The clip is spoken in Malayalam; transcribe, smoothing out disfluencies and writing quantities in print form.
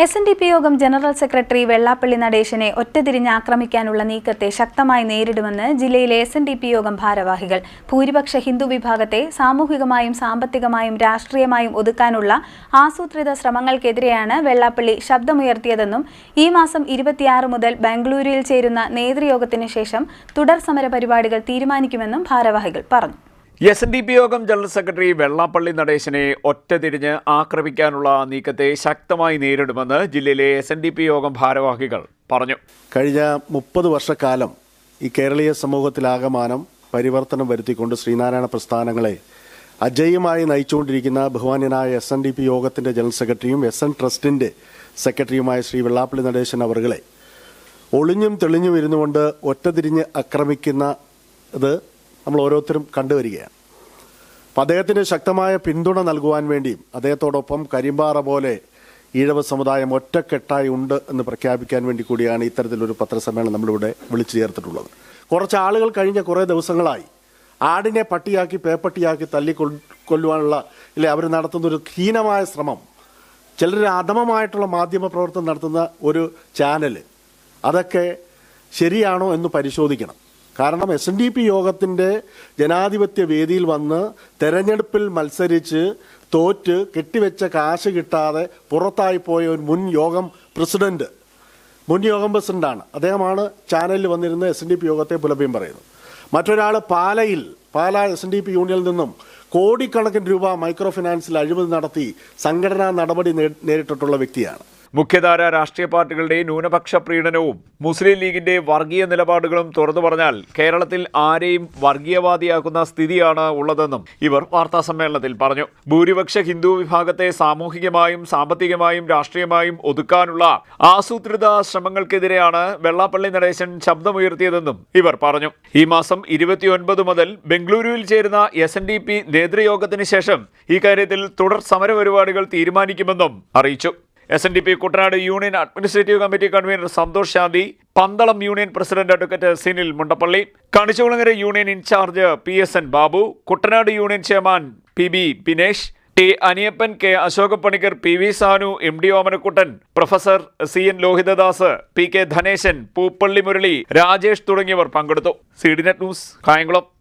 SNDP യോഗം ജനറൽ സെക്രട്ടറി വെള്ളാപ്പള്ളി നടേശനെ ഒറ്റതിരിഞ്ഞ് ആക്രമിക്കാനുള്ള നീക്കത്തെ ശക്തമായി നേരിടുമെന്ന് ജില്ലയിലെ SNDP യോഗം ഭാരവാഹികൾ. ഭൂരിപക്ഷ ഹിന്ദു വിഭാഗത്തെ സാമൂഹികമായും സാമ്പത്തികമായും രാഷ്ട്രീയമായും ഒതുക്കാനുള്ള ആസൂത്രിത ശ്രമങ്ങൾക്കെതിരെയാണ് വെള്ളാപ്പള്ളി ശബ്ദമുയർത്തിയതെന്നും ഈ മാസം 26 മുതൽ ബംഗളൂരുവിൽ ചേരുന്ന നേതൃയോഗത്തിന് ശേഷം തുടർ സമര പരിപാടികൾ തീരുമാനിക്കുമെന്നും ഭാരവാഹികൾ പറഞ്ഞു. SNDP യോഗം ജനറൽ സെക്രട്ടറി വെള്ളാപ്പള്ളി നടേശനെ ഒറ്റതിരിഞ്ഞ് ആക്രമിക്കാനുള്ള നീക്കത്തെ ശക്തമായി നേരിടുമെന്ന് ജില്ലയിലെ SNDP യോഗം ഭാരവാഹികൾ പറഞ്ഞു. കഴിഞ്ഞ 30 വർഷക്കാലം ഈ കേരളീയ സമൂഹത്തിലാകമാനം പരിവർത്തനം വരുത്തിക്കൊണ്ട് ശ്രീനാരായണ പ്രസ്ഥാനങ്ങളെ അജയ്യമായി നയിച്ചുകൊണ്ടിരിക്കുന്ന ബഹുമാന്യനായ SNDP യോഗത്തിൻ്റെ ജനറൽ സെക്രട്ടറിയും SN ട്രസ്റ്റിൻ്റെ സെക്രട്ടറിയുമായ ശ്രീ വെള്ളാപ്പള്ളി നടേശൻ അവറുകളെ ഒളിഞ്ഞും തെളിഞ്ഞും ഇരുന്നുകൊണ്ട് ഒറ്റതിരിഞ്ഞ് ആക്രമിക്കുന്നത് നമ്മൾ ഓരോരുത്തരും കണ്ടുവരികയാണ്. അപ്പം അദ്ദേഹത്തിന് ശക്തമായ പിന്തുണ നൽകുവാൻ വേണ്ടിയും അദ്ദേഹത്തോടൊപ്പം കരിമ്പാറ പോലെ ഈഴവ സമുദായം ഒറ്റക്കെട്ടായി ഉണ്ട് എന്ന് പ്രഖ്യാപിക്കാൻ വേണ്ടി കൂടിയാണ് ഇത്തരത്തിലൊരു പത്രസമ്മേളനം നമ്മളിവിടെ വിളിച്ചു ചേർത്തിട്ടുള്ളത്. കുറച്ച് ആളുകൾ കഴിഞ്ഞ കുറേ ദിവസങ്ങളായി ആടിനെ പട്ടിയാക്കി പേപ്പട്ടിയാക്കി തല്ലിക്കൊല്ലുവാനുള്ള അവർ നടത്തുന്നൊരു ഹീനമായ ശ്രമം, ചിലർ അധമമായിട്ടുള്ള മാധ്യമ പ്രവർത്തനം നടത്തുന്ന ഒരു ചാനൽ, അതൊക്കെ ശരിയാണോ എന്ന് പരിശോധിക്കണം. കാരണം SNDP യോഗത്തിൻ്റെ ജനാധിപത്യ വേദിയിൽ വന്ന് തെരഞ്ഞെടുപ്പിൽ മത്സരിച്ച് തോറ്റ് കെട്ടിവെച്ച കാശ് കിട്ടാതെ പുറത്തായി പോയ ഒരു മുൻ യോഗം പ്രസിഡന്റാണ്. അദ്ദേഹമാണ് ചാനലിൽ വന്നിരുന്ന SNDP യോഗത്തെ പുലഭ്യം പറയുന്നത്. മറ്റൊരാൾ പാലാ SNDP യൂണിയനിൽ നിന്നും കോടിക്കണക്കിന് രൂപ മൈക്രോ ഫിനാൻസിൽ അഴിമതി നടത്തി സംഘടനാ നടപടി നേരിട്ടിട്ടുള്ള വ്യക്തിയാണ്. മുഖ്യധാര രാഷ്ട്രീയ പാർട്ടികളുടെ ന്യൂനപക്ഷ പ്രീണനവും മുസ്ലിം ലീഗിന്റെ വർഗീയ നിലപാടുകളും തുറന്നു പറഞ്ഞാൽ കേരളത്തിൽ ആരെയും വർഗീയവാദിയാക്കുന്ന സ്ഥിതിയാണ് ഉള്ളതെന്നും ഇവർ വാർത്താസമ്മേളനത്തിൽ പറഞ്ഞു. ഭൂരിപക്ഷ ഹിന്ദു വിഭാഗത്തെ സാമൂഹികമായും സാമ്പത്തികമായും രാഷ്ട്രീയമായും ഒതുക്കാനുള്ള ആസൂത്രിത ശ്രമങ്ങൾക്കെതിരെയാണ് വെള്ളാപ്പള്ളി നടേശൻ ശബ്ദമുയർത്തിയതെന്നും ഇവർ പറഞ്ഞു. ഈ മാസം 29 മുതൽ ബംഗളൂരുവിൽ ചേരുന്ന SNDP നേതൃയോഗത്തിന് ശേഷം ഇക്കാര്യത്തിൽ തുടർ സമരപരിപാടികൾ തീരുമാനിക്കുമെന്നും അറിയിച്ചു. SNDP Kuttanad union administrative committee convener Santhosh Shanthi, Pandalam union president advocate Sinil Mundappally, Kanichukulangara union incharge PSN Babu, Kuttanad union chairman PB Binesh, T Aniyappan, K Ashokapanicker, PV Sanu, MD Omanakuttan, professor CN Lohithadas, PK Dhaneshan, Pooppally Murali, Rajesh തുടങ്ങിയവർ പങ്കെടുത്തു. CDNet news, Kayamkulam.